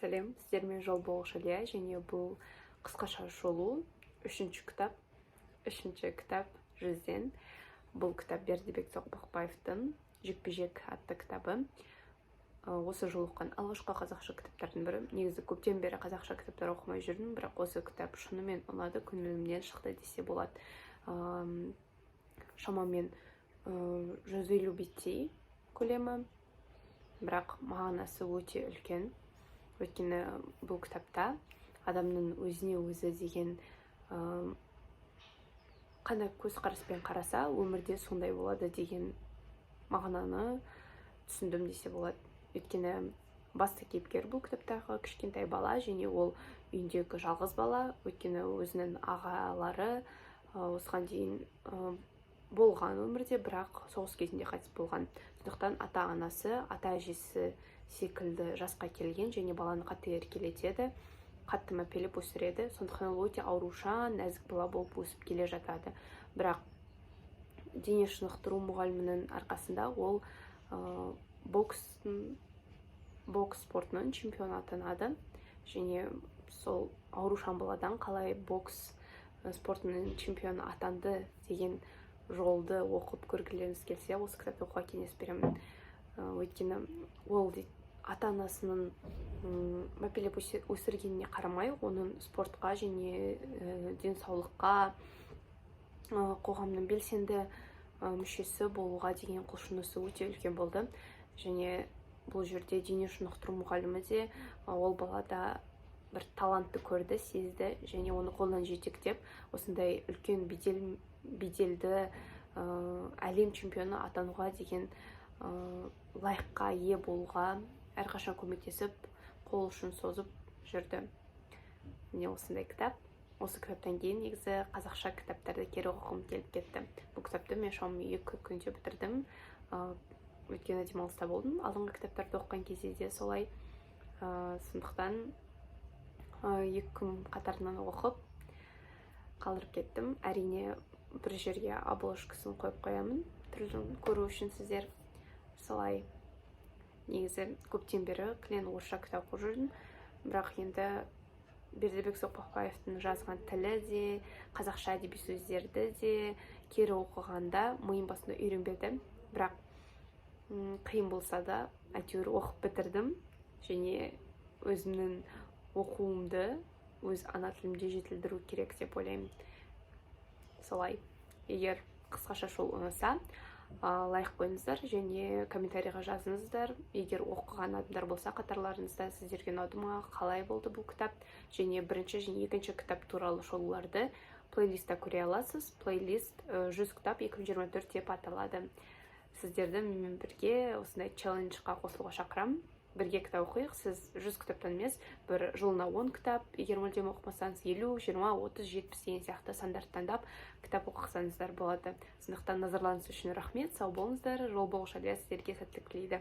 Сәлем, сіздермен жол болғыш Илья, және бұл қысқаша шолу үшінші кітап жүзден. Бұл кітап Бердібек Соқпақбаевтың «Жекпе-жек» атты кітабы. Осы жыл оқыған алғашқы қазақша кітаптардың бірі. Негізі көптен бері қазақша кітаптар оқымай жүрдім, бірақ осы кітап шынымен ұнады, көңілімнен шықты десе болады. Шамамен 150 беттей көлемі, бірақ мағынасы өте үлкен. Өйткені бұл кітапта адамның өзіне өзі деген қандай көзқараспен қараса, өмірде сондай болады деген мағынаны түсіндім десе болады. Өйткені басты кейіпкер бұл кітаптағы кішкентай бала, және ол үйіндегі жалғыз бала. Өйткені өзінің ағалары осыған дейін болған өмірде, бірақ соғыс кезінде қайтыс болған. Сондықтан ата-анасы, ата-әжесі секілді жасқа келген, және баланы қатты еркелетеді, қатты мәпелеп өсіреді. Сондықтан ол өте аурушаң, нәзік бала болып өсіп келе жатады. Бірақ дене шынықтыру мұғалімінің арқасында ол бокс спортының чемпионы атанады. Және сол аурушаң баладан қалай бокс спортының чемпионы атанды деген жолды оқып көргілеріңіз келсе, осы кітапты оқуға кеңес беремін. Өйткені ол ата-анасының мәпелеп өсіргеніне қарамай, оның спортқа және денсаулыққа, қоғамның белсенді мүшесі болуға деген құлшынысы өте үлкен болды. Және бұл жерде дене шынықтыру мұғалімі де ол балада бір талантты көрді, сезді, және оны қолдан жетектеп, осындай үлкен беделді әлем чемпионы атануға деген лайыққа ие болуға әрқашан көмектесіп, қол ұшын созып жүрді. Міне осындай кітап. Осы кітаптан кейін негізі қазақша кітаптарды кері оқығым келіп кетті. Бұл кітапты мен шамамен 2 күнде бітірдім. Өйткені демалыста болдым. Алдыңғы кітаптарды оқыған кезде де солай. Сондықтан 2 күн қатарынан оқып қалдырып кеттім. Әрине бір жерге обложкасын қойып қоямын, түрін көру үшін сіздер. Солай негізі көптен бері кілең орысша кітап оқып жүрдім, бірақ енді Бердібек Соқпақбаевтың жазған тілі де, қазақша әдеби сөздерді де кері оқығанда миым басында үйренбеді. Бірақ қиын болса да әйтеуір оқып бітірдім, және өзімнің оқуымды өз ана тілімде жетілдіру керек деп ойлаймын. Солай, егер қысқаша шолу ұнаса, лайк қойыңыздар және комментарийға жазыңыздар. Егер оқыған адамдар болса, қатарларыңызда сіздерге ұнады ма, қалай болды бұл кітап, және бірінші және екінші кітап туралы шолуларды плейлистта көре аласыз. Плейлист 100 кітап 2024 деп аталады. Сіздерді мен бірге осындай челленджға қосылуға шақырамын. Бірге кітап оқиық. Сіз 100 кітаптан емес, бір жылына 10 кітап, егер мүлдем оқымасаңыз 50, 20, 30, 70 деген сияқты стандарт таңдап кітап оқысаңыздар болады. Сондықтан назарларыңыз үшін рахмет, сау болыңыздар. Жол болғыш Илья сіздерге сәттілік тілейді.